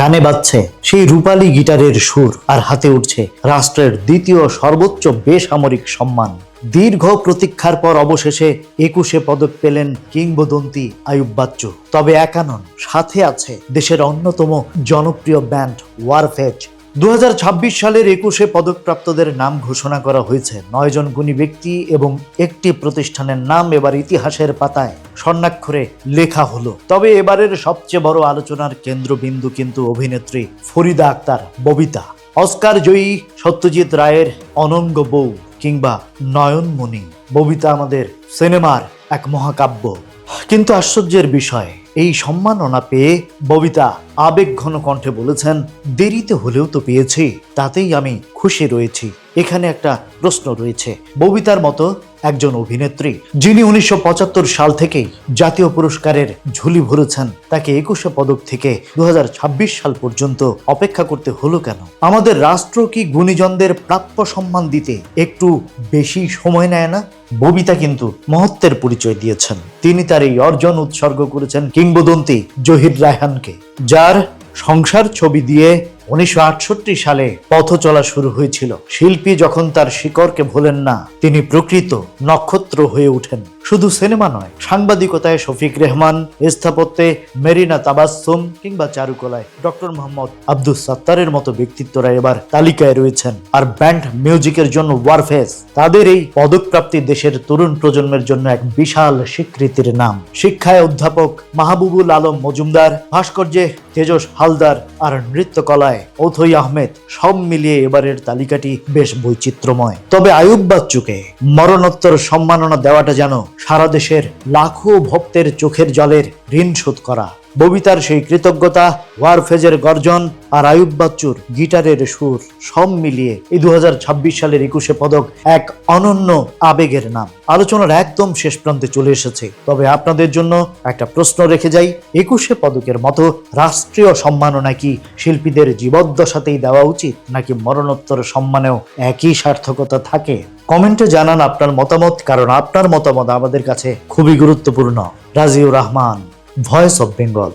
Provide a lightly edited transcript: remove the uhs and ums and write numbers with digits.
কানে বাজছে সেই রূপালী গিটারের সুর, আর হাতে উঠছে রাষ্ট্রের দ্বিতীয় সর্বোচ্চ বেসামরিক সম্মান। দীর্ঘ প্রতীক্ষার পর অবশেষে 21 পদক পেলেন কিংবদন্তি আইয়ুব বাচ্চু। তবে একা নন, সাথে আছে দেশের অন্যতম জনপ্রিয় ব্যান্ড ওয়ারফেজ। 2026 সালের 21 পদকপ্রাপ্তদের নাম ঘোষণা করা হয়েছে। 9 জন গুণী ব্যক্তি এবং একটি প্রতিষ্ঠানের নাম এবার ইতিহাসের পাতায় স্বর্ণাক্ষরে লেখা হলো। তবে এবারের সবচেয়ে বড় আলোচনার কেন্দ্রবিন্দু কিন্তু অভিনেত্রী ফরিদা আক্তার ববিতা। অস্কার জয়ী সত্যজিৎ রায়ের অনঙ্গ বউ কিংবা নয়নমণি, ববিতা আমাদের সিনেমার এক মহাকাব্য। কিন্তু আশ্চর্যের বিষয়, এই সম্মাননা পেয়ে ববিতা আবেগঘন কণ্ঠে বলেছেন, দেরিতে হলেও তো পেয়েছি, তাতেই আমি খুশি রয়েছি। এখানে একটা প্রশ্ন রয়েছে, ববিতার মতো একজন অভিনেত্রী যিনি 1975 সাল থেকেই জাতীয় পুরস্কারের ঝুলি ভরেছেন, তাকে 21 পদক থেকে 2026 সাল পর্যন্ত অপেক্ষা করতে হলো কেন? আমাদের রাষ্ট্র কি গুণীজনদের প্রাপ্য সম্মান দিতে একটু বেশি সময় নেয় না? ববিতা কিন্তু মহত্বের পরিচয় দিয়েছেন। তিনি তার এই অর্জন উৎসর্গ করেছেন কিংবদন্তি জহির রায়হানকে, যার সংসার ছবি দিয়ে 1968 সালে পথ চলা শুরু হয়েছিল। শিল্পী যখন তার শিকড়কে ভোলেন না, তিনি প্রকৃত নক্ষত্র হয়ে ওঠেন। শুধু সিনেমা নয়, সাংবাদিকতায় শফিক রেহমান, স্থাপত্যে মেরিনা তাবাসসুম কিংবা চারুকলায় ডক্টর মোহাম্মদ আব্দুস সাত্তারের মতো ব্যক্তিত্বরা এবার তালিকায় রয়েছেন। আর ব্যান্ড মিউজিকের জন্য ওয়ারফেজ, তাদের এই পদকপ্রাপ্তি দেশের তরুণ প্রজন্মের জন্য এক বিশাল স্বীকৃতির নাম। শিক্ষায় অধ্যাপক মাহবুবুল আলম মজুমদার, ভাস্কর্যে তেজস হালদার, আর নৃত্যকলায় অথৈ আহমেদ, সব মিলিয়ে এবারের তালিকাটি বেশ বৈচিত্র্যময়। তবে আইয়ুব বাচ্চুকে মরণোত্তর সম্মাননা দেওয়াটা যেন সারা দেশের লাখো ভক্তের চোখের জলের ঋণ শোধ করা। ববিতার সেই কৃতজ্ঞতা, ওয়ারফেজের গর্জন আর আইয়ুব বাচ্চুর গিটারের সুর, সব মিলিয়ে এই 2026 সালের 21 পদক এক অনন্য আবেগের নাম। আলোচনার একদম শেষ প্রান্তে চলে এসেছে। তবে আপনাদের জন্য একটা প্রশ্ন রেখে যাই, 21 পদকের মতো রাষ্ট্রীয় সম্মাননা কি শিল্পীদের জীবদ্দশাতেই দেওয়া উচিত, নাকি মরণোত্তর সম্মানেও একই সার্থকতা থাকে? কমেন্টে জানান আপনার মতামত, কারণ আপনার মতামত আমাদের কাছে খুবই গুরুত্বপূর্ণ। Raziur Rahman, voice of Bengal.